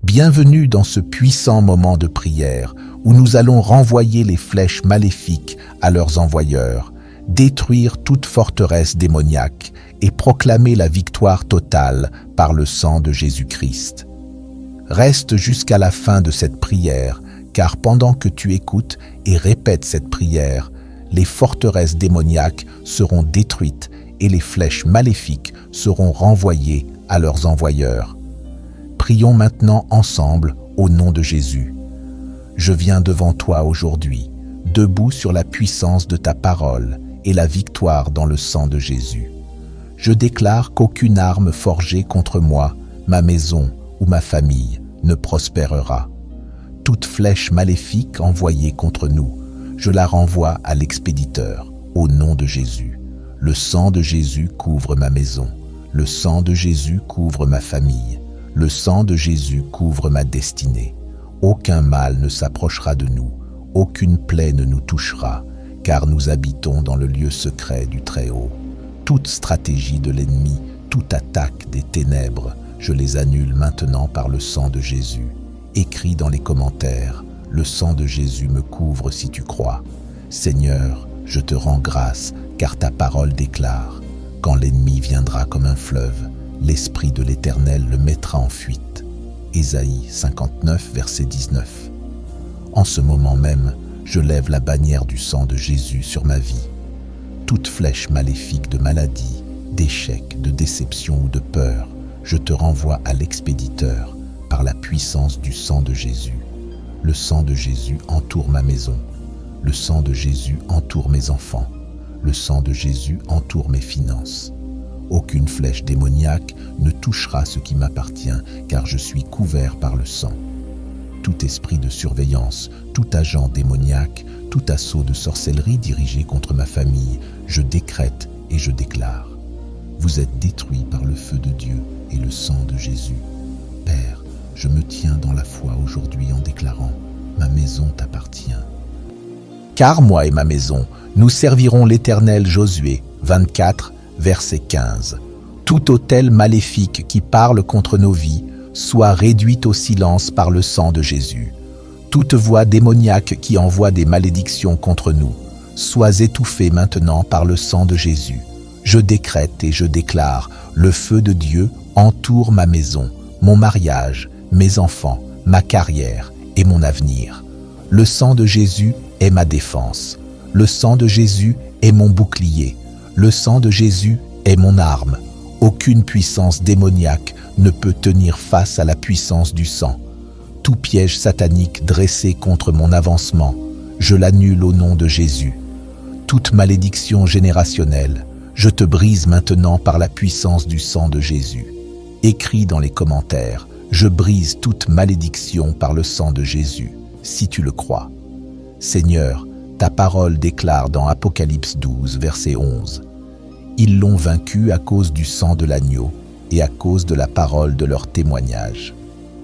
Bienvenue dans ce puissant moment de prière où nous allons renvoyer les flèches maléfiques à leurs envoyeurs, détruire toute forteresse démoniaque et proclamer la victoire totale par le sang de Jésus-Christ. Reste jusqu'à la fin de cette prière, car pendant que tu écoutes et répètes cette prière, les forteresses démoniaques seront détruites et les flèches maléfiques seront renvoyées à leurs envoyeurs. Prions maintenant ensemble au nom de Jésus. Je viens devant toi aujourd'hui, debout sur la puissance de ta parole et la victoire dans le sang de Jésus. Je déclare qu'aucune arme forgée contre moi, ma maison ou ma famille ne prospérera. Toute flèche maléfique envoyée contre nous, je la renvoie à l'expéditeur, au nom de Jésus. Le sang de Jésus couvre ma maison. Le sang de Jésus couvre ma famille. Le sang de Jésus couvre ma destinée. Aucun mal ne s'approchera de nous. Aucune plaie ne nous touchera, car nous habitons dans le lieu secret du Très-Haut. Toute stratégie de l'ennemi, toute attaque des ténèbres, je les annule maintenant par le sang de Jésus. Écris dans les commentaires, le sang de Jésus me couvre si tu crois. Seigneur, je te rends grâce, car ta parole déclare, quand l'ennemi viendra comme un fleuve, l'Esprit de l'Éternel le mettra en fuite. Ésaïe 59, verset 19. En ce moment même, je lève la bannière du sang de Jésus sur ma vie. Toute flèche maléfique de maladie, d'échec, de déception ou de peur, je te renvoie à l'expéditeur par la puissance du sang de Jésus. Le sang de Jésus entoure ma maison. Le sang de Jésus entoure mes enfants. Le sang de Jésus entoure mes finances. Aucune flèche démoniaque ne touchera ce qui m'appartient, car je suis couvert par le sang. Tout esprit de surveillance, tout agent démoniaque, tout assaut de sorcellerie dirigé contre ma famille, je décrète et je déclare. Vous êtes détruits par le feu de Dieu et le sang de Jésus. Père, je me tiens dans la foi aujourd'hui en déclarant « Ma maison t'appartient ». Car moi et ma maison, nous servirons l'Éternel. Josué 24, verset 15. Tout autel maléfique qui parle contre nos vies soit réduit au silence par le sang de Jésus. Toute voix démoniaque qui envoie des malédictions contre nous soit étouffée maintenant par le sang de Jésus. Je décrète et je déclare, le feu de Dieu entoure ma maison, mon mariage, mes enfants, ma carrière et mon avenir. Le sang de Jésus est ma défense. Le sang de Jésus est mon bouclier. Le sang de Jésus est mon arme. Aucune puissance démoniaque ne peut tenir face à la puissance du sang. Tout piège satanique dressé contre mon avancement, je l'annule au nom de Jésus. Toute malédiction générationnelle, je te brise maintenant par la puissance du sang de Jésus. Écris dans les commentaires, je brise toute malédiction par le sang de Jésus, si tu le crois. Seigneur, ta parole déclare dans Apocalypse 12, verset 11. Ils l'ont vaincu à cause du sang de l'agneau et à cause de la parole de leur témoignage.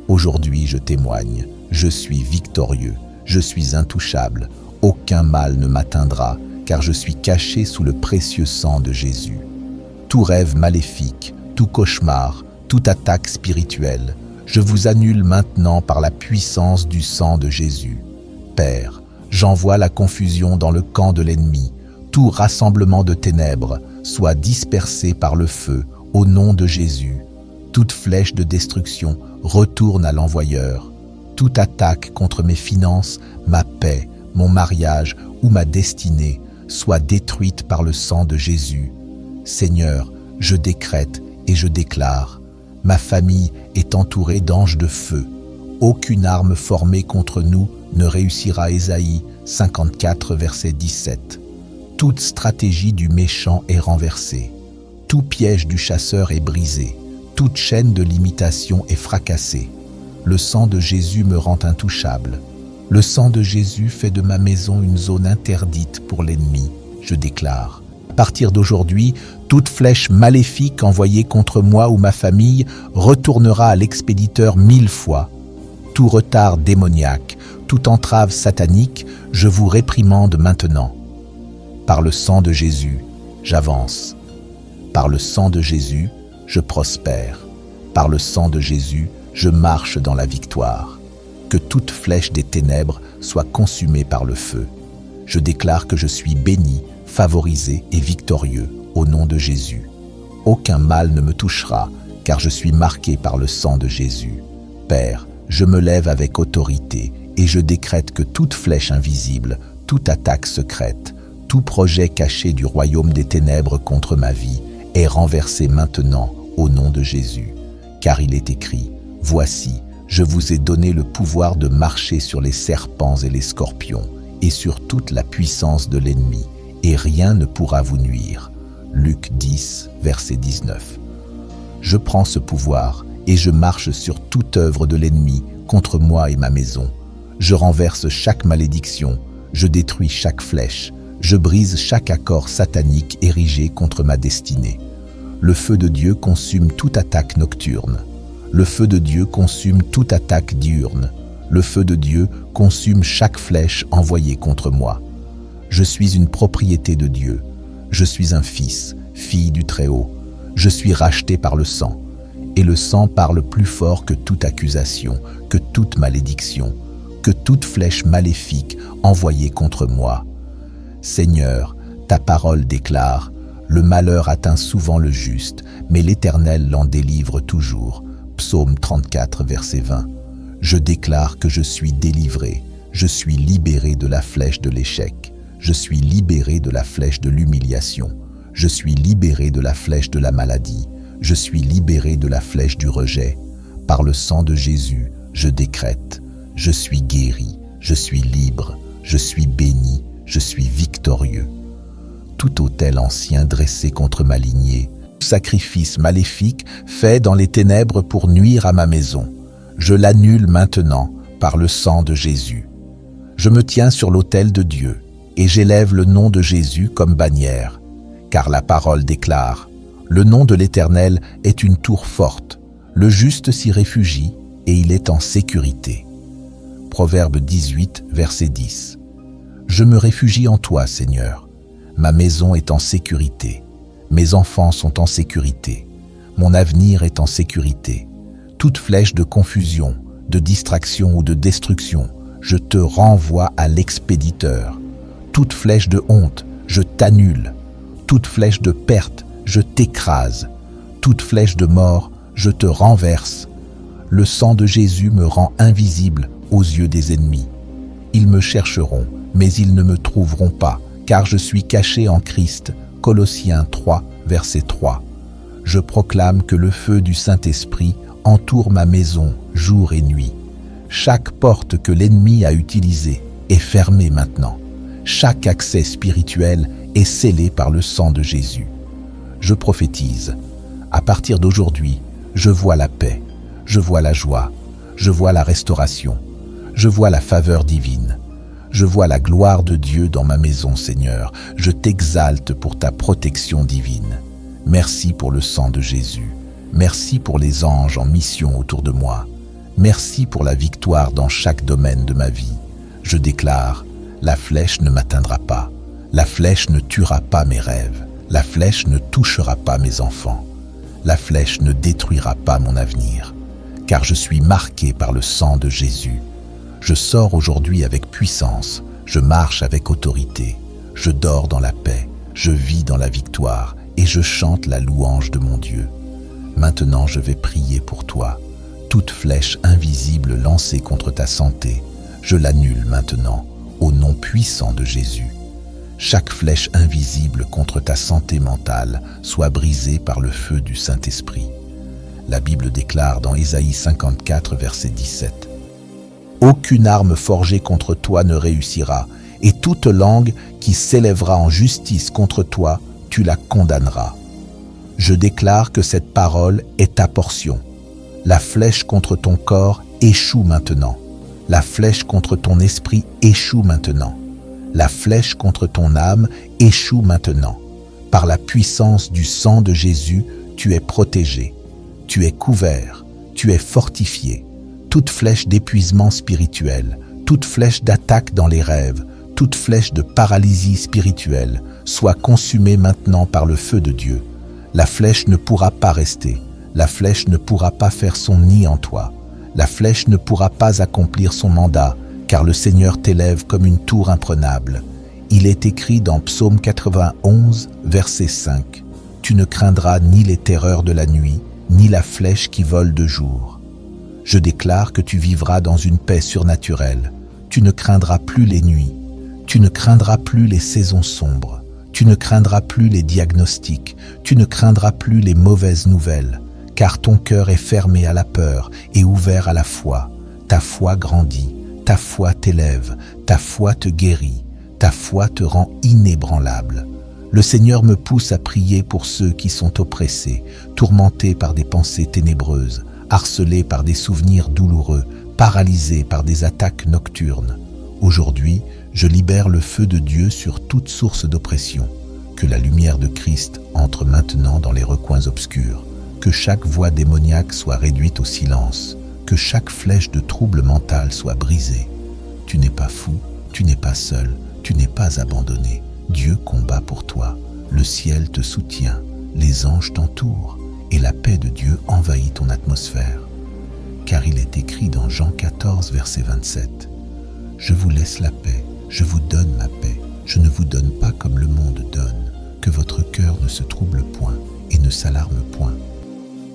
Aujourd'hui, je témoigne, je suis victorieux, je suis intouchable, aucun mal ne m'atteindra, car je suis caché sous le précieux sang de Jésus. Tout rêve maléfique, tout cauchemar, toute attaque spirituelle, je vous annule maintenant par la puissance du sang de Jésus. Père, j'envoie la confusion dans le camp de l'ennemi. Tout rassemblement de ténèbres soit dispersé par le feu au nom de Jésus. Toute flèche de destruction retourne à l'envoyeur. Toute attaque contre mes finances, ma paix, mon mariage ou ma destinée soit détruite par le sang de Jésus. Seigneur, je décrète et je déclare, ma famille est entourée d'anges de feu. Aucune arme formée contre nous ne réussira. Ésaïe 54, verset 17. Toute stratégie du méchant est renversée. Tout piège du chasseur est brisé. Toute chaîne de limitation est fracassée. Le sang de Jésus me rend intouchable. Le sang de Jésus fait de ma maison une zone interdite pour l'ennemi, je déclare. À partir d'aujourd'hui, toute flèche maléfique envoyée contre moi ou ma famille retournera à l'expéditeur 1000 fois. Tout retard démoniaque, toute entrave satanique, je vous réprimande maintenant. Par le sang de Jésus, j'avance. Par le sang de Jésus, je prospère. Par le sang de Jésus, je marche dans la victoire. Que toute flèche des ténèbres soit consumée par le feu. Je déclare que je suis béni, favorisé et victorieux au nom de Jésus. Aucun mal ne me touchera, car je suis marqué par le sang de Jésus. Père, je me lève avec autorité et je décrète que toute flèche invisible, toute attaque secrète, tout projet caché du royaume des ténèbres contre ma vie est renversé maintenant au nom de Jésus. Car il est écrit, « Voici, je vous ai donné le pouvoir de marcher sur les serpents et les scorpions et sur toute la puissance de l'ennemi, et rien ne pourra vous nuire. » Luc 10, verset 19. Je prends ce pouvoir et je marche sur toute œuvre de l'ennemi contre moi et ma maison. Je renverse chaque malédiction, je détruis chaque flèche, je brise chaque accord satanique érigé contre ma destinée. Le feu de Dieu consume toute attaque nocturne. Le feu de Dieu consume toute attaque diurne. Le feu de Dieu consume chaque flèche envoyée contre moi. Je suis une propriété de Dieu. Je suis un fils, fille du Très-Haut. Je suis racheté par le sang. Et le sang parle plus fort que toute accusation, que toute malédiction, que toute flèche maléfique envoyée contre moi. Seigneur, ta parole déclare, « Le malheur atteint souvent le juste, mais l'Éternel l'en délivre toujours. » Psaume 34, verset 20. Je déclare que je suis délivré, je suis libéré de la flèche de l'échec, je suis libéré de la flèche de l'humiliation, je suis libéré de la flèche de la maladie, je suis libéré de la flèche du rejet. Par le sang de Jésus, je décrète, je suis guéri, je suis libre, je suis béni, je suis victorieux. Tout autel ancien dressé contre ma lignée, sacrifice maléfique fait dans les ténèbres pour nuire à ma maison, je l'annule maintenant par le sang de Jésus. Je me tiens sur l'autel de Dieu et j'élève le nom de Jésus comme bannière, car la parole déclare, « Le nom de l'Éternel est une tour forte, le juste s'y réfugie et il est en sécurité. » Proverbe 18, verset 10. Je me réfugie en toi, Seigneur. Ma maison est en sécurité. Mes enfants sont en sécurité. Mon avenir est en sécurité. Toute flèche de confusion, de distraction ou de destruction, je te renvoie à l'expéditeur. Toute flèche de honte, je t'annule. Toute flèche de perte, je t'écrase. Toute flèche de mort, je te renverse. Le sang de Jésus me rend invisible aux yeux des ennemis. Ils me chercheront, mais ils ne me trouveront pas, car je suis caché en Christ. Colossiens 3, verset 3. Je proclame que le feu du Saint-Esprit entoure ma maison jour et nuit. Chaque porte que l'ennemi a utilisée est fermée maintenant. Chaque accès spirituel est scellé par le sang de Jésus. Je prophétise. À partir d'aujourd'hui, je vois la paix, je vois la joie, je vois la restauration, je vois la faveur divine. Je vois la gloire de Dieu dans ma maison, Seigneur. Je t'exalte pour ta protection divine. Merci pour le sang de Jésus. Merci pour les anges en mission autour de moi. Merci pour la victoire dans chaque domaine de ma vie. Je déclare, la flèche ne m'atteindra pas. La flèche ne tuera pas mes rêves. La flèche ne touchera pas mes enfants. La flèche ne détruira pas mon avenir. Car je suis marqué par le sang de Jésus. Je sors aujourd'hui avec puissance, je marche avec autorité, je dors dans la paix, je vis dans la victoire et je chante la louange de mon Dieu. Maintenant je vais prier pour toi. Toute flèche invisible lancée contre ta santé, je l'annule maintenant, au nom puissant de Jésus. Chaque flèche invisible contre ta santé mentale soit brisée par le feu du Saint-Esprit. La Bible déclare dans Ésaïe 54, verset 17, « Aucune arme forgée contre toi ne réussira, et toute langue qui s'élèvera en justice contre toi, tu la condamneras. » Je déclare que cette parole est ta portion. La flèche contre ton corps échoue maintenant. La flèche contre ton esprit échoue maintenant. La flèche contre ton âme échoue maintenant. Par la puissance du sang de Jésus, tu es protégé. Tu es couvert. Tu es fortifié. Toute flèche d'épuisement spirituel, toute flèche d'attaque dans les rêves, toute flèche de paralysie spirituelle, soit consumée maintenant par le feu de Dieu. La flèche ne pourra pas rester. La flèche ne pourra pas faire son nid en toi. La flèche ne pourra pas accomplir son mandat, car le Seigneur t'élève comme une tour imprenable. Il est écrit dans Psaume 91, verset 5. « Tu ne craindras ni les terreurs de la nuit, ni la flèche qui vole de jour. » Je déclare que tu vivras dans une paix surnaturelle. Tu ne craindras plus les nuits. Tu ne craindras plus les saisons sombres. Tu ne craindras plus les diagnostics. Tu ne craindras plus les mauvaises nouvelles, car ton cœur est fermé à la peur et ouvert à la foi. Ta foi grandit, ta foi t'élève, ta foi te guérit, ta foi te rend inébranlable. Le Seigneur me pousse à prier pour ceux qui sont oppressés, tourmentés par des pensées ténébreuses, harcelés par des souvenirs douloureux, paralysés par des attaques nocturnes. Aujourd'hui, je libère le feu de Dieu sur toute source d'oppression. Que la lumière de Christ entre maintenant dans les recoins obscurs. Que chaque voix démoniaque soit réduite au silence. Que chaque flèche de trouble mental soit brisée. Tu n'es pas fou, tu n'es pas seul, tu n'es pas abandonné. Dieu combat pour toi. Le ciel te soutient, les anges t'entourent et la paix de Dieu envahit ton atmosphère. Car il est écrit dans Jean 14, verset 27. « Je vous laisse la paix, je vous donne ma paix. Je ne vous donne pas comme le monde donne. Que votre cœur ne se trouble point et ne s'alarme point. »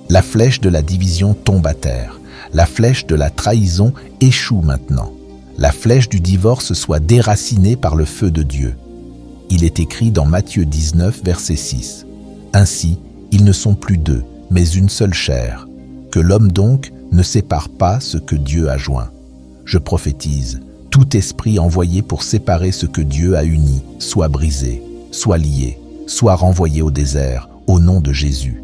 La flèche de la division tombe à terre. La flèche de la trahison échoue maintenant. La flèche du divorce soit déracinée par le feu de Dieu. Il est écrit dans Matthieu 19, verset 6. « Ainsi, ils ne sont plus deux, mais une seule chair. Que l'homme donc ne sépare pas ce que Dieu a joint. » Je prophétise, tout esprit envoyé pour séparer ce que Dieu a uni, soit brisé, soit lié, soit renvoyé au désert, au nom de Jésus.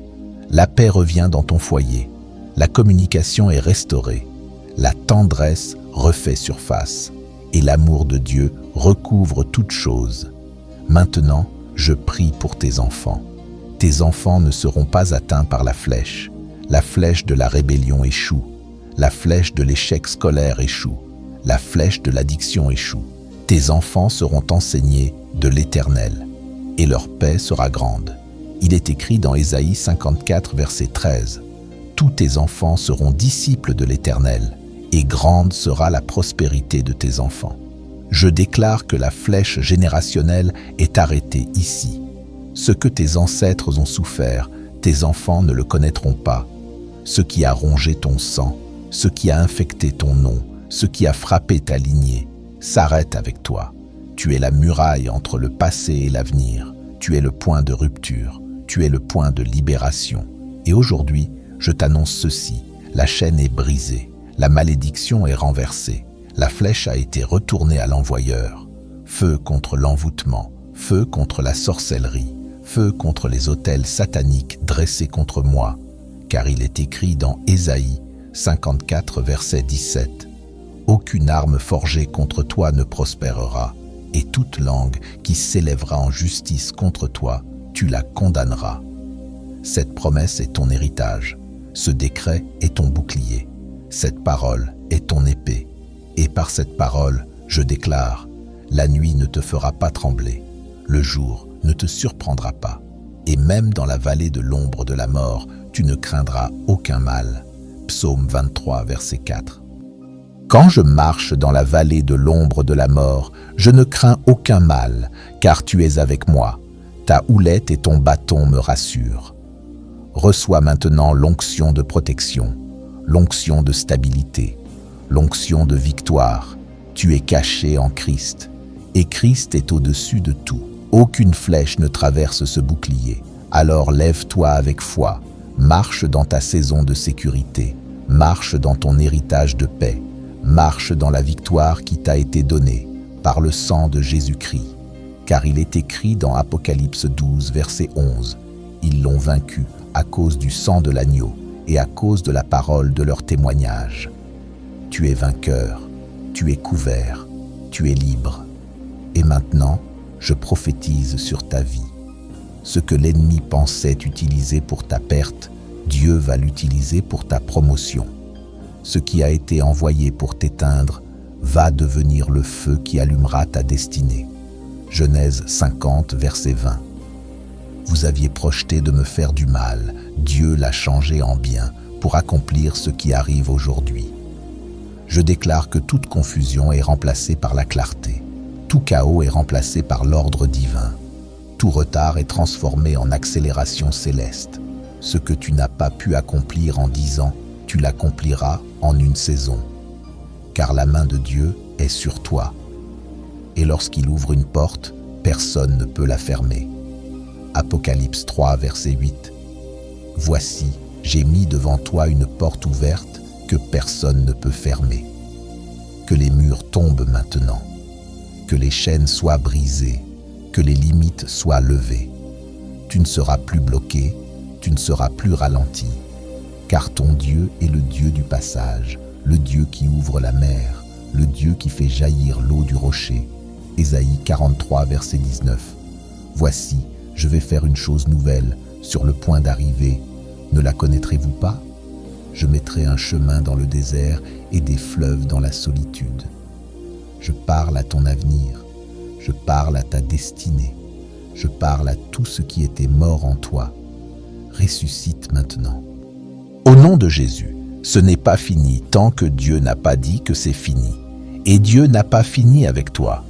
La paix revient dans ton foyer. La communication est restaurée. La tendresse refait surface. Et l'amour de Dieu recouvre toutes choses. Maintenant, je prie pour tes enfants. Tes enfants ne seront pas atteints par la flèche. La flèche de la rébellion échoue. La flèche de l'échec scolaire échoue. La flèche de l'addiction échoue. Tes enfants seront enseignés de l'Éternel, et leur paix sera grande. Il est écrit dans Ésaïe 54, verset 13. « Tous tes enfants seront disciples de l'Éternel, et grande sera la prospérité de tes enfants. » Je déclare que la flèche générationnelle est arrêtée ici. Ce que tes ancêtres ont souffert, tes enfants ne le connaîtront pas. Ce qui a rongé ton sang, ce qui a infecté ton nom, ce qui a frappé ta lignée, s'arrête avec toi. Tu es la muraille entre le passé et l'avenir. Tu es le point de rupture. Tu es le point de libération. Et aujourd'hui, je t'annonce ceci. La chaîne est brisée. La malédiction est renversée. La flèche a été retournée à l'envoyeur. Feu contre l'envoûtement. Feu contre la sorcellerie. Feu contre les autels sataniques dressés contre moi. Car il est écrit dans Ésaïe 54, verset 17. « Aucune arme forgée contre toi ne prospérera, et toute langue qui s'élèvera en justice contre toi, tu la condamneras. » Cette promesse est ton héritage. Ce décret est ton bouclier. Cette parole est ton épée. Et par cette parole, je déclare, la nuit ne te fera pas trembler, le jour ne te surprendra pas. Et même dans la vallée de l'ombre de la mort, tu ne craindras aucun mal. Psaume 23, verset 4. Quand je marche dans la vallée de l'ombre de la mort, je ne crains aucun mal, car tu es avec moi. Ta houlette et ton bâton me rassurent. Reçois maintenant l'onction de protection, l'onction de stabilité, l'onction de victoire. Tu es caché en Christ, et Christ est au-dessus de tout. Aucune flèche ne traverse ce bouclier. Alors lève-toi avec foi, marche dans ta saison de sécurité, marche dans ton héritage de paix, marche dans la victoire qui t'a été donnée par le sang de Jésus-Christ. Car il est écrit dans Apocalypse 12, verset 11, « Ils l'ont vaincu à cause du sang de l'agneau et à cause de la parole de leur témoignage. » Tu es vainqueur, tu es couvert, tu es libre. Et maintenant, je prophétise sur ta vie. Ce que l'ennemi pensait utiliser pour ta perte, Dieu va l'utiliser pour ta promotion. Ce qui a été envoyé pour t'éteindre va devenir le feu qui allumera ta destinée. Genèse 50, verset 20. Vous aviez projeté de me faire du mal, Dieu l'a changé en bien pour accomplir ce qui arrive aujourd'hui. Je déclare que toute confusion est remplacée par la clarté. Tout chaos est remplacé par l'ordre divin. Tout retard est transformé en accélération céleste. Ce que tu n'as pas pu accomplir en 10 ans, tu l'accompliras en une saison. Car la main de Dieu est sur toi. Et lorsqu'il ouvre une porte, personne ne peut la fermer. Apocalypse 3, verset 8. Voici, j'ai mis devant toi une porte ouverte que personne ne peut fermer. Que les murs tombent maintenant. Que les chaînes soient brisées. Que les limites soient levées. Tu ne seras plus bloqué, tu ne seras plus ralenti. Car ton Dieu est le Dieu du passage, le Dieu qui ouvre la mer, le Dieu qui fait jaillir l'eau du rocher. Ésaïe 43, verset 19. Voici, je vais faire une chose nouvelle, sur le point d'arriver. Ne la connaîtrez-vous pas? Je mettrai un chemin dans le désert et des fleuves dans la solitude. Je parle à ton avenir, je parle à ta destinée, je parle à tout ce qui était mort en toi. Ressuscite maintenant. Au nom de Jésus, ce n'est pas fini tant que Dieu n'a pas dit que c'est fini. Et Dieu n'a pas fini avec toi.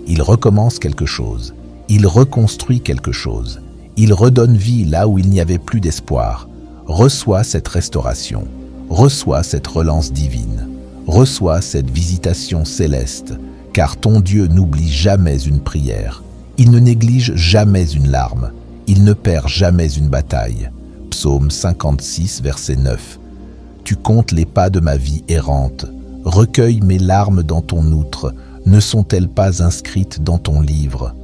Il recommence quelque chose, il reconstruit quelque chose, il redonne vie là où il n'y avait plus d'espoir. Reçois cette restauration, reçois cette relance divine, reçois cette visitation céleste, car ton Dieu n'oublie jamais une prière, il ne néglige jamais une larme, il ne perd jamais une bataille. Psaume 56, verset 9. Tu comptes les pas de ma vie errante, recueille mes larmes dans ton outre, ne sont-elles pas inscrites dans ton livre?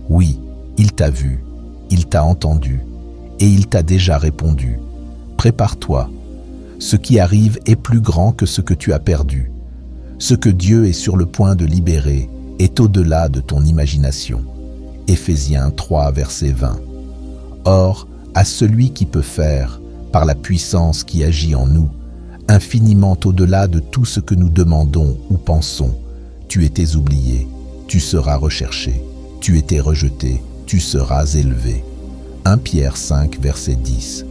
Oui, il t'a vu, il t'a entendu, et il t'a déjà répondu. Prépare-toi. Ce qui arrive est plus grand que ce que tu as perdu. Ce que Dieu est sur le point de libérer est au-delà de ton imagination. Éphésiens 3, verset 20. Or, à celui qui peut faire, par la puissance qui agit en nous, infiniment au-delà de tout ce que nous demandons ou pensons, tu étais oublié, tu seras recherché, tu étais rejeté, tu seras élevé. 1 Pierre 5, verset 10.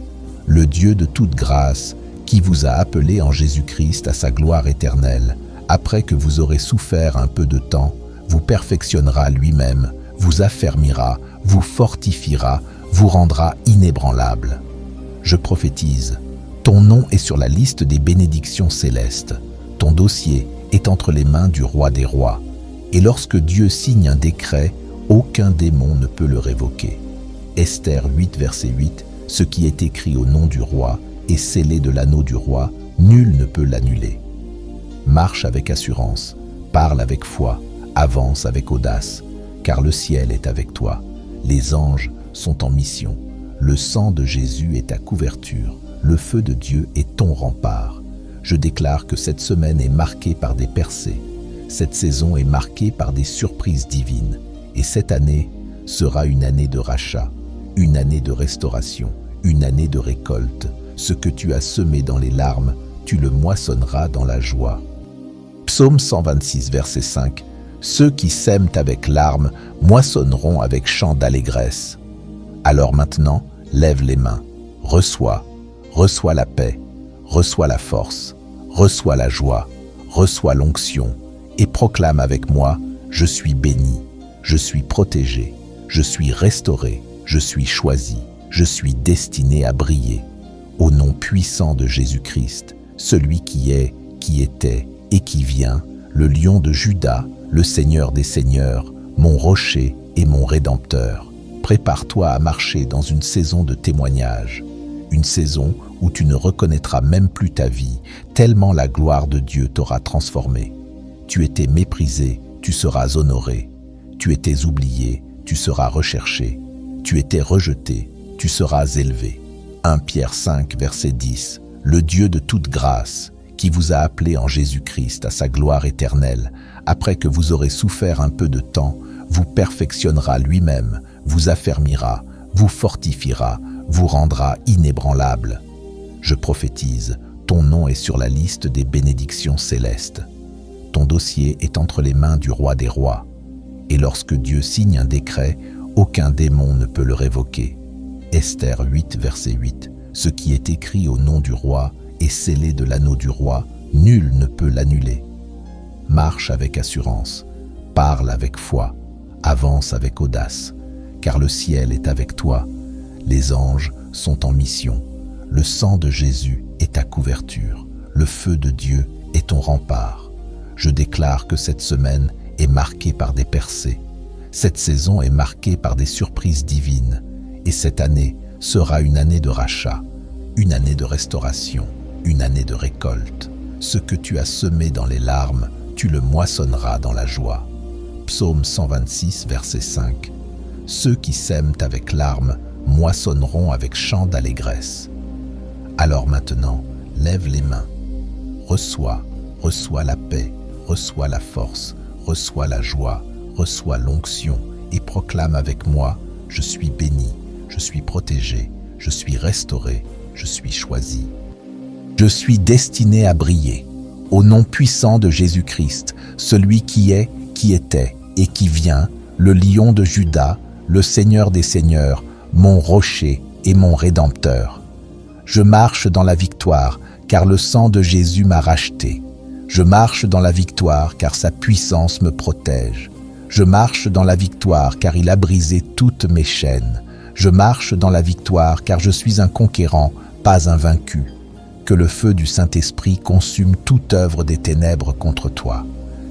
Le Dieu de toute grâce, qui vous a appelé en Jésus-Christ à sa gloire éternelle, après que vous aurez souffert un peu de temps, vous perfectionnera lui-même, vous affermira, vous fortifiera, vous rendra inébranlable. Je prophétise, ton nom est sur la liste des bénédictions célestes, ton dossier est entre les mains du roi des rois, et lorsque Dieu signe un décret, aucun démon ne peut le révoquer. Esther 8, verset 8, ce qui est écrit au nom du roi est scellé de l'anneau du roi, nul ne peut l'annuler. Marche avec assurance, parle avec foi, avance avec audace, car le ciel est avec toi. Les anges sont en mission. Le sang de Jésus est ta couverture. Le feu de Dieu est ton rempart. Je déclare que cette semaine est marquée par des percées. Cette saison est marquée par des surprises divines. Et cette année sera une année de rachat, une année de restauration, une année de récolte. Ce que tu as semé dans les larmes, tu le moissonneras dans la joie. Psaume 126, verset 5. Ceux qui sèment avec larmes moissonneront avec chant d'allégresse. Alors maintenant, lève les mains, reçois la paix, reçois la force, reçois la joie, reçois l'onction et proclame avec moi, je suis béni, je suis protégé, je suis restauré, je suis choisi, je suis destiné à briller. Au nom puissant de Jésus-Christ, celui qui est, qui était et qui vient, le lion de Juda, le Seigneur des Seigneurs, mon rocher et mon rédempteur. Prépare-toi à marcher dans une saison de témoignage, une saison où tu ne reconnaîtras même plus ta vie, tellement la gloire de Dieu t'aura transformé. Tu étais méprisé, tu seras honoré. Tu étais oublié, tu seras recherché. Tu étais rejeté, tu seras élevé. 1 Pierre 5, verset 10. Le Dieu de toute grâce, qui vous a appelé en Jésus-Christ à sa gloire éternelle, après que vous aurez souffert un peu de temps, vous perfectionnera lui-même, vous affermira, vous fortifiera, vous rendra inébranlable. Je prophétise, ton nom est sur la liste des bénédictions célestes. Ton dossier est entre les mains du roi des rois. Et lorsque Dieu signe un décret, aucun démon ne peut le révoquer. Esther 8, verset 8. Ce qui est écrit au nom du roi est scellé de l'anneau du roi, nul ne peut l'annuler. Marche avec assurance, parle avec foi, avance avec audace, car le ciel est avec toi, les anges sont en mission, le sang de Jésus est ta couverture, le feu de Dieu est ton rempart. Je déclare que cette semaine est marquée par des percées, cette saison est marquée par des surprises divines, et cette année sera une année de rachat, une année de restauration, une année de récolte. Ce que tu as semé dans les larmes, tu le moissonneras dans la joie. Psaume 126, verset 5. Ceux qui sèment avec larmes moissonneront avec chant d'allégresse. Alors maintenant, lève les mains. Reçois la paix, reçois la force, reçois la joie, reçois l'onction et proclame avec moi, je suis béni, je suis protégé, je suis restauré, je suis choisi. Je suis destiné à briller, au nom puissant de Jésus-Christ, celui qui est, qui était et qui vient, le lion de Juda, le Seigneur des seigneurs, mon rocher et mon rédempteur. Je marche dans la victoire, car le sang de Jésus m'a racheté. Je marche dans la victoire, car sa puissance me protège. Je marche dans la victoire, car il a brisé toutes mes chaînes. Je marche dans la victoire, car je suis un conquérant, pas un vaincu. Que le feu du Saint-Esprit consume toute œuvre des ténèbres contre toi.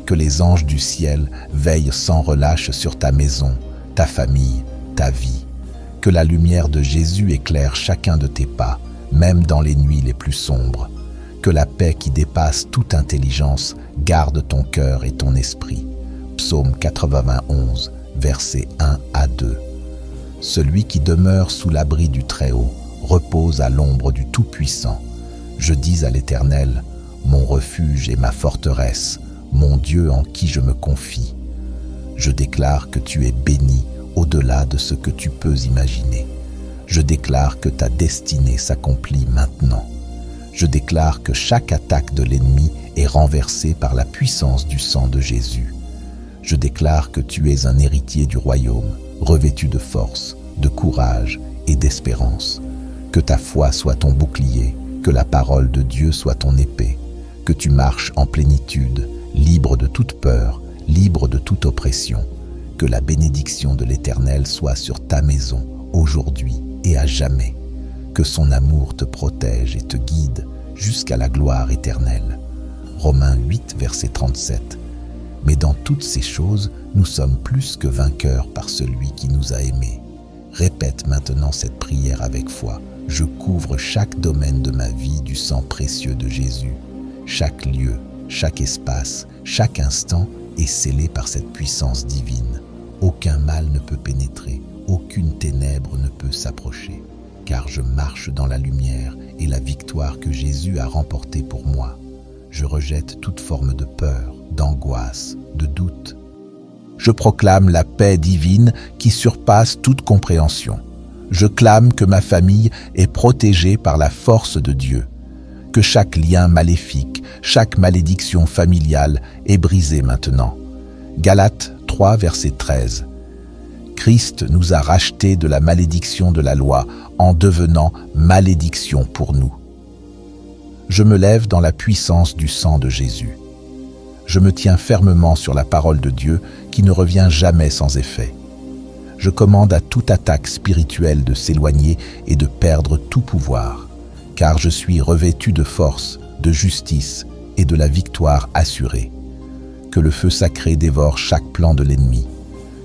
Que les anges du ciel veillent sans relâche sur ta maison, ta famille, ta vie. Que la lumière de Jésus éclaire chacun de tes pas, même dans les nuits les plus sombres. Que la paix qui dépasse toute intelligence garde ton cœur et ton esprit. Psaume 91, versets 1 à 2. Celui qui demeure sous l'abri du Très-Haut repose à l'ombre du Tout-Puissant. Je dis à l'Éternel, mon refuge et ma forteresse, mon Dieu en qui je me confie. Je déclare que tu es béni au-delà de ce que tu peux imaginer. Je déclare que ta destinée s'accomplit maintenant. Je déclare que chaque attaque de l'ennemi est renversée par la puissance du sang de Jésus. Je déclare que tu es un héritier du royaume, revêtu de force, de courage et d'espérance. Que ta foi soit ton bouclier, que la parole de Dieu soit ton épée, que tu marches en plénitude, libre de toute peur, libre de toute oppression. Que la bénédiction de l'Éternel soit sur ta maison, aujourd'hui et à jamais. Que son amour te protège et te guide jusqu'à la gloire éternelle. Romains 8, verset 37. Mais dans toutes ces choses, nous sommes plus que vainqueurs par celui qui nous a aimés. Répète maintenant cette prière avec foi. Je couvre chaque domaine de ma vie du sang précieux de Jésus. Chaque lieu, chaque espace, chaque instant est scellé par cette puissance divine. Aucun mal ne peut pénétrer, aucune ténèbre ne peut s'approcher, car je marche dans la lumière et la victoire que Jésus a remportée pour moi. Je rejette toute forme de peur, d'angoisse, de doute. Je proclame la paix divine qui surpasse toute compréhension. Je clame que ma famille est protégée par la force de Dieu, que chaque lien maléfique, chaque malédiction familiale est brisée maintenant. Galates 3, verset 13. Christ nous a rachetés de la malédiction de la loi en devenant malédiction pour nous. Je me lève dans la puissance du sang de Jésus. Je me tiens fermement sur la parole de Dieu qui ne revient jamais sans effet. Je commande à toute attaque spirituelle de s'éloigner et de perdre tout pouvoir, car je suis revêtu de force, de justice et de la victoire assurée. Que le feu sacré dévore chaque plan de l'ennemi,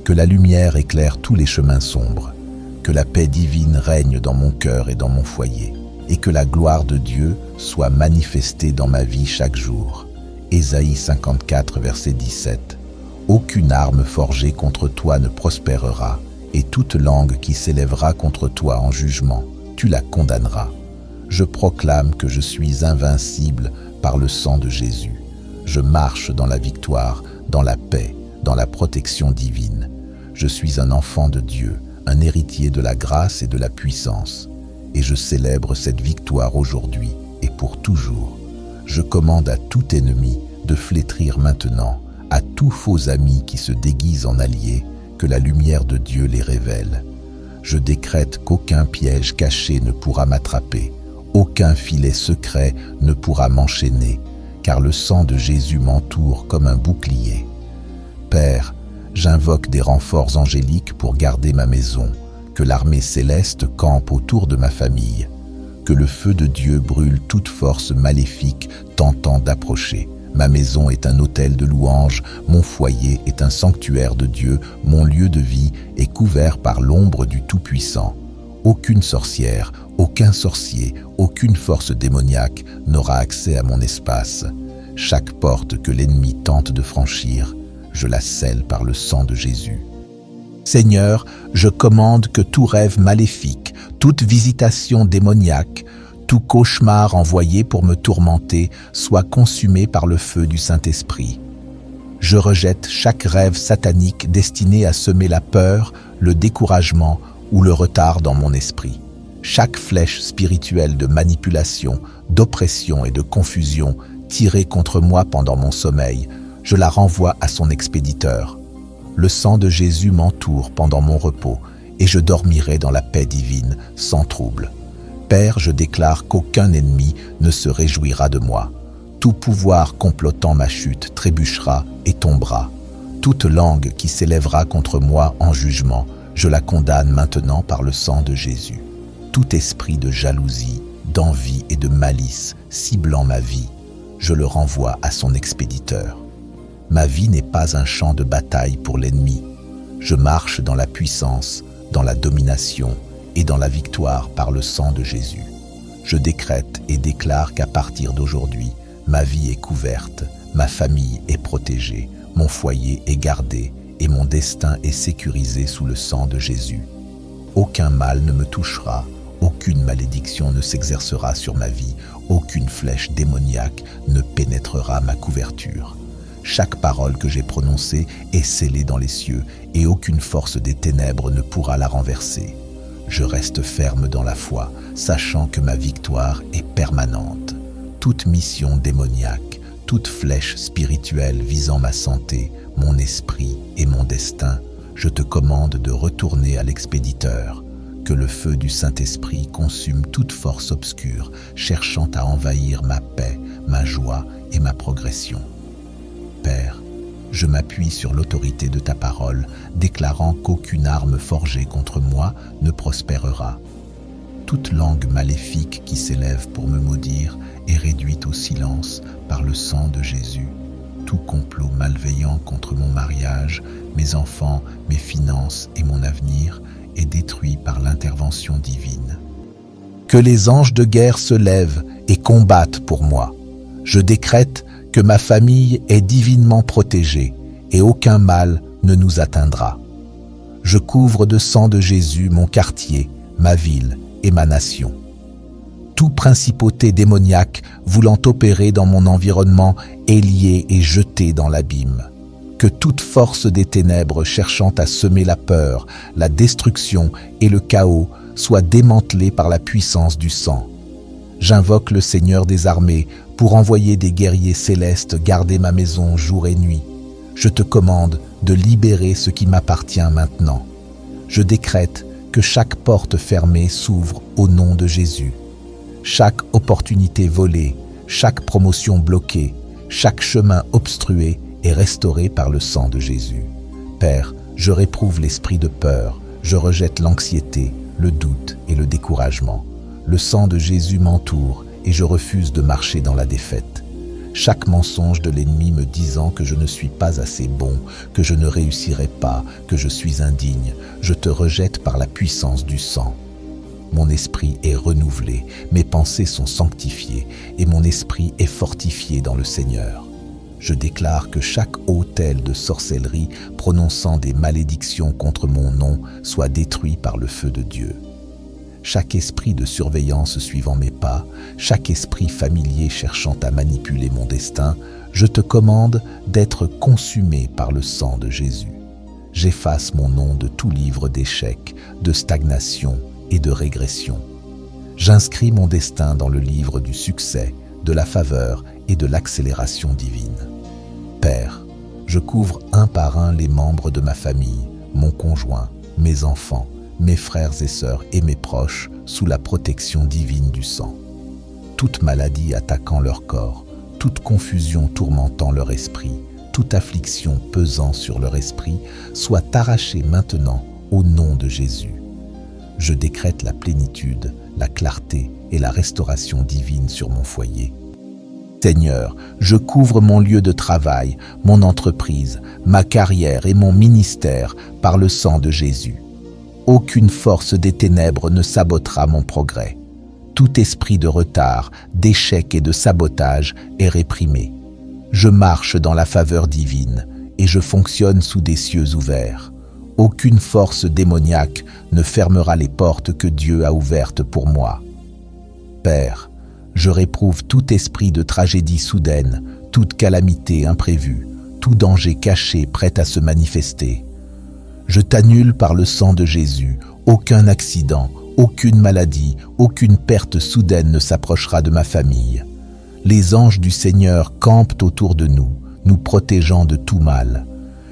que la lumière éclaire tous les chemins sombres, que la paix divine règne dans mon cœur et dans mon foyer, et que la gloire de Dieu soit manifestée dans ma vie chaque jour. Ésaïe 54, verset 17. Aucune arme forgée contre toi ne prospérera, et toute langue qui s'élèvera contre toi en jugement, tu la condamneras. Je proclame que je suis invincible par le sang de Jésus. Je marche dans la victoire, dans la paix, dans la protection divine. Je suis un enfant de Dieu, un héritier de la grâce et de la puissance. Et je célèbre cette victoire aujourd'hui et pour toujours. Je commande à tout ennemi de flétrir maintenant, à tous faux amis qui se déguisent en alliés, que la lumière de Dieu les révèle. Je décrète qu'aucun piège caché ne pourra m'attraper, aucun filet secret ne pourra m'enchaîner, car le sang de Jésus m'entoure comme un bouclier. Père, j'invoque des renforts angéliques pour garder ma maison, que l'armée céleste campe autour de ma famille, que le feu de Dieu brûle toute force maléfique tentant d'approcher. Ma maison est un autel de louange, mon foyer est un sanctuaire de Dieu, mon lieu de vie est couvert par l'ombre du Tout-Puissant. Aucune sorcière, aucun sorcier, aucune force démoniaque n'aura accès à mon espace. Chaque porte que l'ennemi tente de franchir, je la scelle par le sang de Jésus. Seigneur, je commande que tout rêve maléfique, toute visitation démoniaque, tout cauchemar envoyé pour me tourmenter soit consumé par le feu du Saint-Esprit. Je rejette chaque rêve satanique destiné à semer la peur, le découragement ou le retard dans mon esprit. Chaque flèche spirituelle de manipulation, d'oppression et de confusion tirée contre moi pendant mon sommeil, je la renvoie à son expéditeur. Le sang de Jésus m'entoure pendant mon repos et je dormirai dans la paix divine, sans trouble. Père, je déclare qu'aucun ennemi ne se réjouira de moi. Tout pouvoir complotant ma chute trébuchera et tombera. Toute langue qui s'élèvera contre moi en jugement, je la condamne maintenant par le sang de Jésus. Tout esprit de jalousie, d'envie et de malice ciblant ma vie, je le renvoie à son expéditeur. Ma vie n'est pas un champ de bataille pour l'ennemi. Je marche dans la puissance, dans la domination et dans la victoire par le sang de Jésus. Je décrète et déclare qu'à partir d'aujourd'hui, ma vie est couverte, ma famille est protégée, mon foyer est gardé et mon destin est sécurisé sous le sang de Jésus. Aucun mal ne me touchera, aucune malédiction ne s'exercera sur ma vie, aucune flèche démoniaque ne pénétrera ma couverture. Chaque parole que j'ai prononcée est scellée dans les cieux et aucune force des ténèbres ne pourra la renverser. Je reste ferme dans la foi, sachant que ma victoire est permanente. Toute mission démoniaque, toute flèche spirituelle visant ma santé, mon esprit et mon destin, je te commande de retourner à l'expéditeur. Que le feu du Saint-Esprit consume toute force obscure, cherchant à envahir ma paix, ma joie et ma progression. Père, je m'appuie sur l'autorité de ta parole, déclarant qu'aucune arme forgée contre moi ne prospérera. Toute langue maléfique qui s'élève pour me maudire est réduite au silence par le sang de Jésus. Tout complot malveillant contre mon mariage, mes enfants, mes finances et mon avenir est détruit par l'intervention divine. Que les anges de guerre se lèvent et combattent pour moi. Je décrète que ma famille est divinement protégée et aucun mal ne nous atteindra. Je couvre de sang de Jésus mon quartier, ma ville et ma nation. Toute principauté démoniaque voulant opérer dans mon environnement est liée et jetée dans l'abîme. Que toute force des ténèbres cherchant à semer la peur, la destruction et le chaos soit démantelée par la puissance du sang. J'invoque le Seigneur des armées pour envoyer des guerriers célestes garder ma maison jour et nuit. Je te commande de libérer ce qui m'appartient maintenant. Je décrète que chaque porte fermée s'ouvre au nom de Jésus. Chaque opportunité volée, chaque promotion bloquée, chaque chemin obstrué est restauré par le sang de Jésus. Père, je réprouve l'esprit de peur, je rejette l'anxiété, le doute et le découragement. Le sang de Jésus m'entoure et je refuse de marcher dans la défaite. Chaque mensonge de l'ennemi me disant que je ne suis pas assez bon, que je ne réussirai pas, que je suis indigne, je te rejette par la puissance du sang. Mon esprit est renouvelé, mes pensées sont sanctifiées et mon esprit est fortifié dans le Seigneur. Je déclare que chaque autel de sorcellerie prononçant des malédictions contre mon nom soit détruit par le feu de Dieu. Chaque esprit de surveillance suivant mes pas, chaque esprit familier cherchant à manipuler mon destin, je te commande d'être consumé par le sang de Jésus. J'efface mon nom de tout livre d'échecs, de stagnation et de régression. J'inscris mon destin dans le livre du succès, de la faveur et de l'accélération divine. Père, je couvre un par un les membres de ma famille, mon conjoint, mes enfants, mes frères et sœurs et mes proches sous la protection divine du sang. Toute maladie attaquant leur corps, toute confusion tourmentant leur esprit, toute affliction pesant sur leur esprit, soit arrachée maintenant au nom de Jésus. Je décrète la plénitude, la clarté et la restauration divine sur mon foyer. Seigneur, je couvre mon lieu de travail, mon entreprise, ma carrière et mon ministère par le sang de Jésus. Aucune force des ténèbres ne sabotera mon progrès. Tout esprit de retard, d'échec et de sabotage est réprimé. Je marche dans la faveur divine et je fonctionne sous des cieux ouverts. Aucune force démoniaque ne fermera les portes que Dieu a ouvertes pour moi. Père, je réprouve tout esprit de tragédie soudaine, toute calamité imprévue, tout danger caché prêt à se manifester. Je t'annule par le sang de Jésus. Aucun accident, aucune maladie, aucune perte soudaine ne s'approchera de ma famille. Les anges du Seigneur campent autour de nous, nous protégeant de tout mal.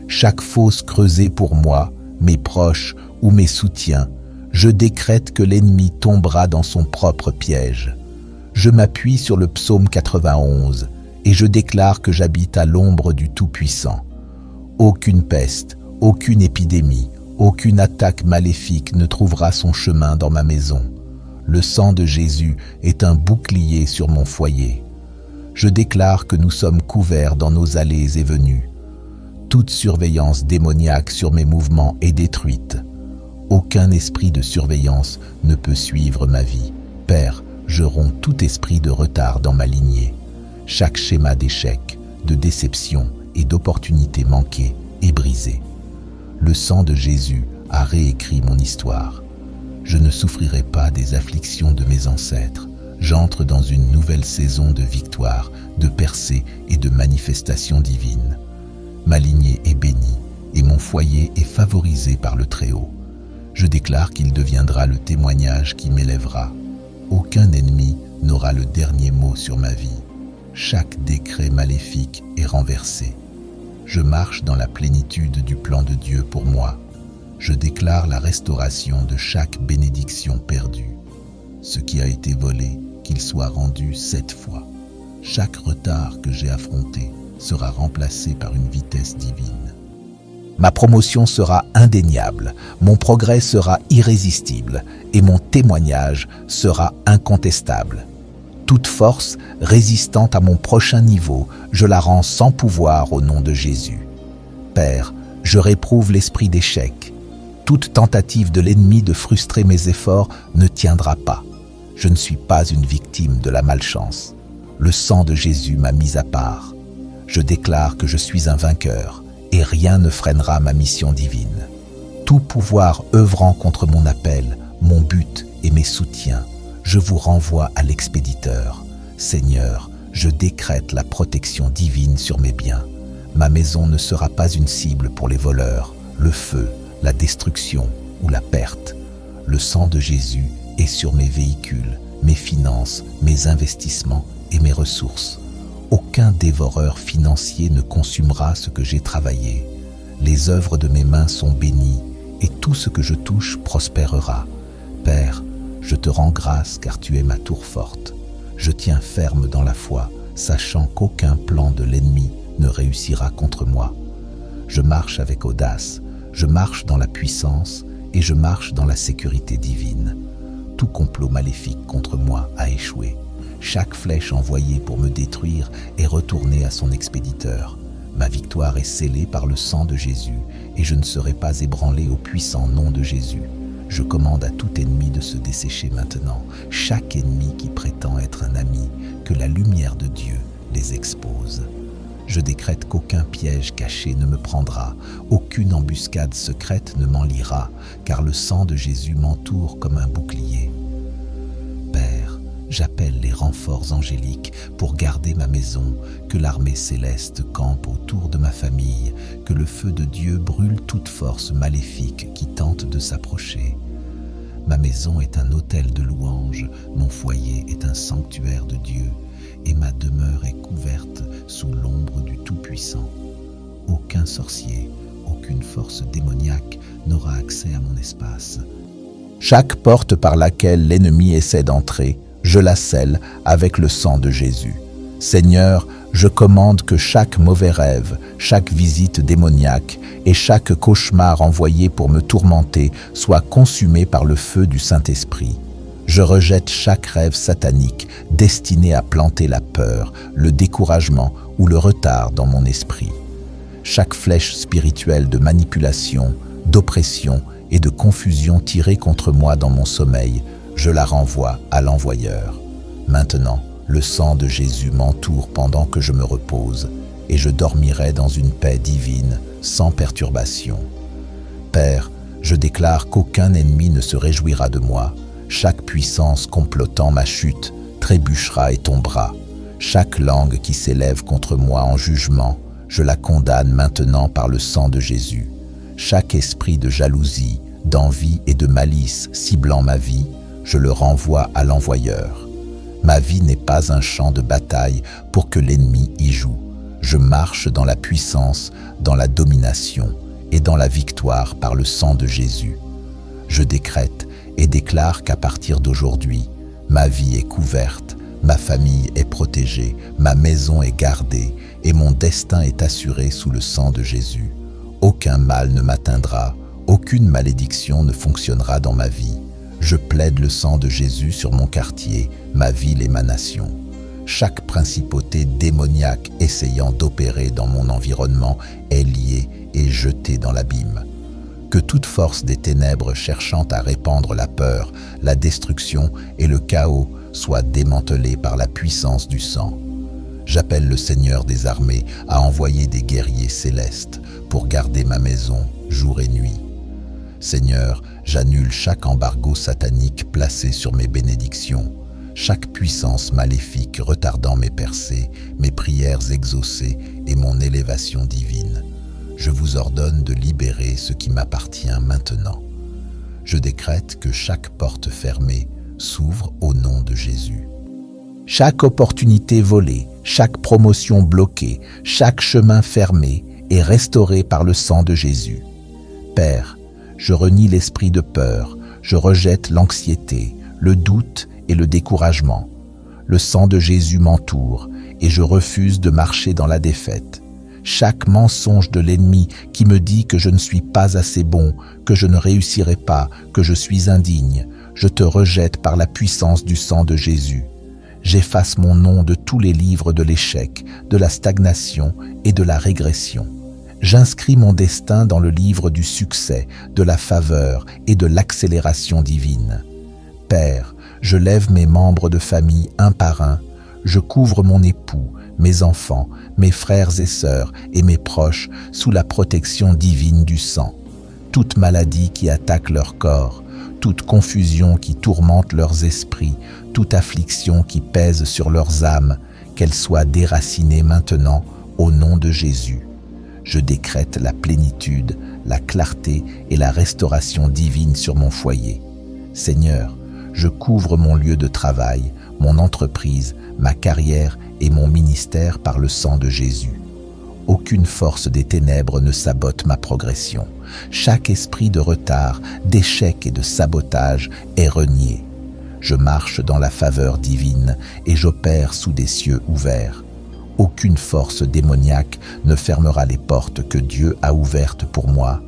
Chaque fosse creusée pour moi, mes proches ou mes soutiens, je décrète que l'ennemi tombera dans son propre piège. Je m'appuie sur le psaume 91 et je déclare que j'habite à l'ombre du Tout-Puissant. Aucune peste, aucune épidémie, aucune attaque maléfique ne trouvera son chemin dans ma maison. Le sang de Jésus est un bouclier sur mon foyer. Je déclare que nous sommes couverts dans nos allées et venues. Toute surveillance démoniaque sur mes mouvements est détruite. Aucun esprit de surveillance ne peut suivre ma vie. Père, je romps tout esprit de retard dans ma lignée. Chaque schéma d'échec, de déception et d'opportunité manquée est brisé. Le sang de Jésus a réécrit mon histoire. Je ne souffrirai pas des afflictions de mes ancêtres. J'entre dans une nouvelle saison de victoire, de percée et de manifestation divine. Ma lignée est bénie et mon foyer est favorisé par le Très-Haut. Je déclare qu'il deviendra le témoignage qui m'élèvera. Aucun ennemi n'aura le dernier mot sur ma vie. Chaque décret maléfique est renversé. Je marche dans la plénitude du plan de Dieu pour moi. Je déclare la restauration de chaque bénédiction perdue. Ce qui a été volé, qu'il soit rendu 7 fois. Chaque retard que j'ai affronté sera remplacé par une vitesse divine. Ma promotion sera indéniable, mon progrès sera irrésistible et mon témoignage sera incontestable. Toute force résistant à mon prochain niveau, je la rends sans pouvoir au nom de Jésus. Père, je réprouve l'esprit d'échec. Toute tentative de l'ennemi de frustrer mes efforts ne tiendra pas. Je ne suis pas une victime de la malchance. Le sang de Jésus m'a mis à part. Je déclare que je suis un vainqueur et rien ne freinera ma mission divine. Tout pouvoir œuvrant contre mon appel, mon but et mes soutiens, je vous renvoie à l'expéditeur. Seigneur, je décrète la protection divine sur mes biens. Ma maison ne sera pas une cible pour les voleurs, le feu, la destruction ou la perte. Le sang de Jésus est sur mes véhicules, mes finances, mes investissements et mes ressources. Aucun dévoreur financier ne consumera ce que j'ai travaillé. Les œuvres de mes mains sont bénies et tout ce que je touche prospérera. Père, je te rends grâce car tu es ma tour forte. Je tiens ferme dans la foi, sachant qu'aucun plan de l'ennemi ne réussira contre moi. Je marche avec audace, je marche dans la puissance et je marche dans la sécurité divine. Tout complot maléfique contre moi a échoué. Chaque flèche envoyée pour me détruire est retournée à son expéditeur. Ma victoire est scellée par le sang de Jésus et je ne serai pas ébranlé au puissant nom de Jésus. Je commande à tout ennemi de se dessécher maintenant. Chaque ennemi qui prétend être un ami, que la lumière de Dieu les expose. Je décrète qu'aucun piège caché ne me prendra, aucune embuscade secrète ne m'enliera, car le sang de Jésus m'entoure comme un bouclier. Père, j'appelle les renforts angéliques pour garder ma maison, que l'armée céleste campe autour de ma famille, que le feu de Dieu brûle toute force maléfique qui tente de s'approcher. Ma maison est un autel de louange, mon foyer est un sanctuaire de Dieu, et ma demeure est couverte sous l'ombre du Tout-Puissant. Aucun sorcier, aucune force démoniaque n'aura accès à mon espace. Chaque porte par laquelle l'ennemi essaie d'entrer, je la scelle avec le sang de Jésus. Seigneur, je commande que chaque mauvais rêve, chaque visite démoniaque et chaque cauchemar envoyé pour me tourmenter soit consumé par le feu du Saint-Esprit. Je rejette chaque rêve satanique destiné à planter la peur, le découragement ou le retard dans mon esprit. Chaque flèche spirituelle de manipulation, d'oppression et de confusion tirée contre moi dans mon sommeil, je la renvoie à l'envoyeur. Maintenant, le sang de Jésus m'entoure pendant que je me repose, et je dormirai dans une paix divine, sans perturbation. Père, je déclare qu'aucun ennemi ne se réjouira de moi. Chaque puissance complotant ma chute trébuchera et tombera. Chaque langue qui s'élève contre moi en jugement, je la condamne maintenant par le sang de Jésus. Chaque esprit de jalousie, d'envie et de malice ciblant ma vie, je le renvoie à l'envoyeur. Ma vie n'est pas un champ de bataille pour que l'ennemi y joue. Je marche dans la puissance, dans la domination et dans la victoire par le sang de Jésus. Je décrète et déclare qu'à partir d'aujourd'hui, ma vie est couverte, ma famille est protégée, ma maison est gardée et mon destin est assuré sous le sang de Jésus. Aucun mal ne m'atteindra, aucune malédiction ne fonctionnera dans ma vie. Je plaide le sang de Jésus sur mon quartier, ma ville et ma nation. Chaque principauté démoniaque essayant d'opérer dans mon environnement est liée et jetée dans l'abîme. Que toute force des ténèbres cherchant à répandre la peur, la destruction et le chaos soit démantelée par la puissance du sang. J'appelle le Seigneur des armées à envoyer des guerriers célestes pour garder ma maison jour et nuit. Seigneur, j'annule chaque embargo satanique placé sur mes bénédictions, chaque puissance maléfique retardant mes percées, mes prières exaucées et mon élévation divine. Je vous ordonne de libérer ce qui m'appartient maintenant. Je décrète que chaque porte fermée s'ouvre au nom de Jésus. Chaque opportunité volée, chaque promotion bloquée, chaque chemin fermé est restauré par le sang de Jésus. Père, je renie l'esprit de peur, je rejette l'anxiété, le doute et le découragement. Le sang de Jésus m'entoure et je refuse de marcher dans la défaite. Chaque mensonge de l'ennemi qui me dit que je ne suis pas assez bon, que je ne réussirai pas, que je suis indigne, je te rejette par la puissance du sang de Jésus. J'efface mon nom de tous les livres de l'échec, de la stagnation et de la régression. J'inscris mon destin dans le livre du succès, de la faveur et de l'accélération divine. Père, je lève mes membres de famille un par un, je couvre mon époux, mes enfants, mes frères et sœurs et mes proches sous la protection divine du sang. Toute maladie qui attaque leur corps, toute confusion qui tourmente leurs esprits, toute affliction qui pèse sur leurs âmes, qu'elle soit déracinée maintenant au nom de Jésus. Je décrète la plénitude, la clarté et la restauration divine sur mon foyer. Seigneur, je couvre mon lieu de travail, mon entreprise, ma carrière et mon ministère par le sang de Jésus. Aucune force des ténèbres ne sabote ma progression. Chaque esprit de retard, d'échec et de sabotage est renié. Je marche dans la faveur divine et j'opère sous des cieux ouverts. Aucune force démoniaque ne fermera les portes que Dieu a ouvertes pour moi.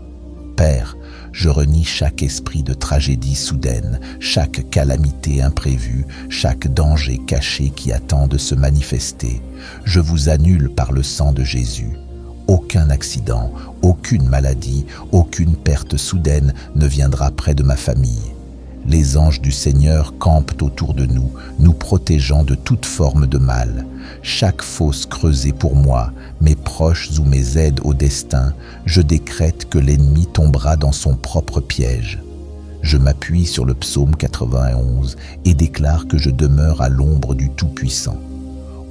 Père, je renie chaque esprit de tragédie soudaine, chaque calamité imprévue, chaque danger caché qui attend de se manifester. Je vous annule par le sang de Jésus. Aucun accident, aucune maladie, aucune perte soudaine ne viendra près de ma famille. Les anges du Seigneur campent autour de nous, nous protégeant de toute forme de mal. Chaque fosse creusée pour moi, mes proches ou mes aides au destin, je décrète que l'ennemi tombera dans son propre piège. Je m'appuie sur le psaume 91 et déclare que je demeure à l'ombre du Tout-Puissant.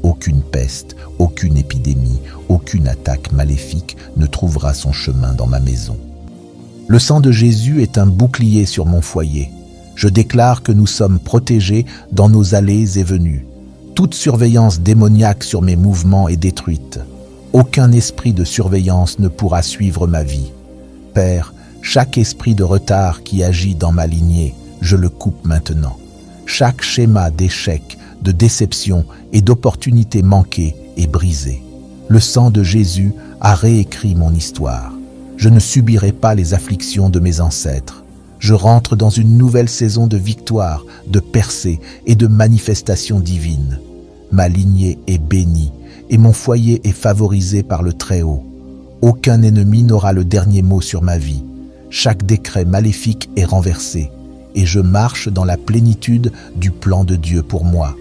Aucune peste, aucune épidémie, aucune attaque maléfique ne trouvera son chemin dans ma maison. Le sang de Jésus est un bouclier sur mon foyer. Je déclare que nous sommes protégés dans nos allées et venues. Toute surveillance démoniaque sur mes mouvements est détruite. Aucun esprit de surveillance ne pourra suivre ma vie. Père, chaque esprit de retard qui agit dans ma lignée, je le coupe maintenant. Chaque schéma d'échec, de déceptions et d'opportunités manquées est brisé. Le sang de Jésus a réécrit mon histoire. Je ne subirai pas les afflictions de mes ancêtres. Je rentre dans une nouvelle saison de victoire, de percées et de manifestations divines. Ma lignée est bénie et mon foyer est favorisé par le Très-Haut. Aucun ennemi n'aura le dernier mot sur ma vie. Chaque décret maléfique est renversé et je marche dans la plénitude du plan de Dieu pour moi.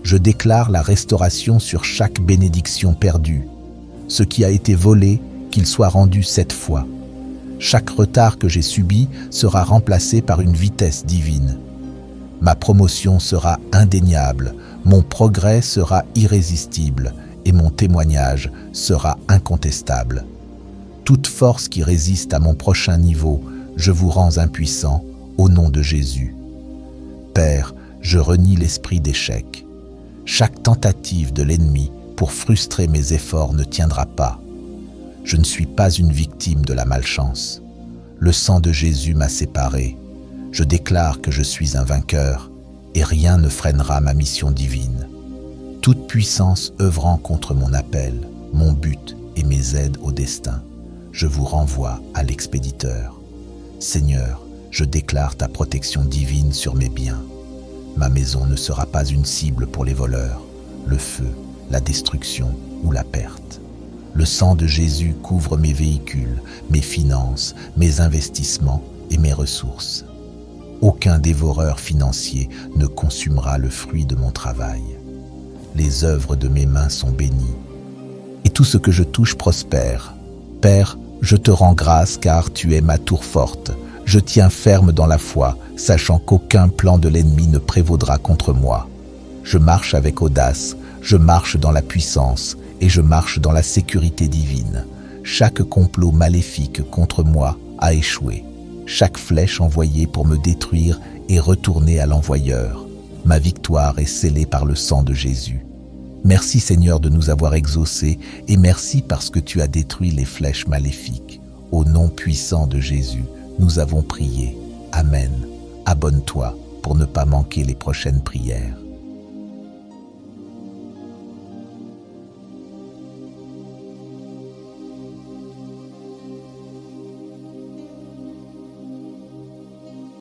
Je déclare la restauration sur chaque bénédiction perdue. Ce qui a été volé, qu'il soit rendu 7 fois. Chaque retard que j'ai subi sera remplacé par une vitesse divine. Ma promotion sera indéniable, mon progrès sera irrésistible et mon témoignage sera incontestable. Toute force qui résiste à mon prochain niveau, je vous rends impuissant au nom de Jésus. Père, je renie l'esprit d'échec. Chaque tentative de l'ennemi pour frustrer mes efforts ne tiendra pas. Je ne suis pas une victime de la malchance. Le sang de Jésus m'a séparé. Je déclare que je suis un vainqueur et rien ne freinera ma mission divine. Toute puissance œuvrant contre mon appel, mon but et mes aides au destin, je vous renvoie à l'expéditeur. Seigneur, je déclare ta protection divine sur mes biens. Ma maison ne sera pas une cible pour les voleurs, le feu, la destruction ou la perte. Le sang de Jésus couvre mes véhicules, mes finances, mes investissements et mes ressources. Aucun dévoreur financier ne consumera le fruit de mon travail. Les œuvres de mes mains sont bénies et tout ce que je touche prospère. Père, je te rends grâce car tu es ma tour forte. Je tiens ferme dans la foi, sachant qu'aucun plan de l'ennemi ne prévaudra contre moi. Je marche avec audace, je marche dans la puissance et je marche dans la sécurité divine. Chaque complot maléfique contre moi a échoué. Chaque flèche envoyée pour me détruire est retournée à l'envoyeur. Ma victoire est scellée par le sang de Jésus. Merci Seigneur de nous avoir exaucés et merci parce que tu as détruit les flèches maléfiques. Au nom puissant de Jésus, nous avons prié. Amen. Abonne-toi pour ne pas manquer les prochaines prières.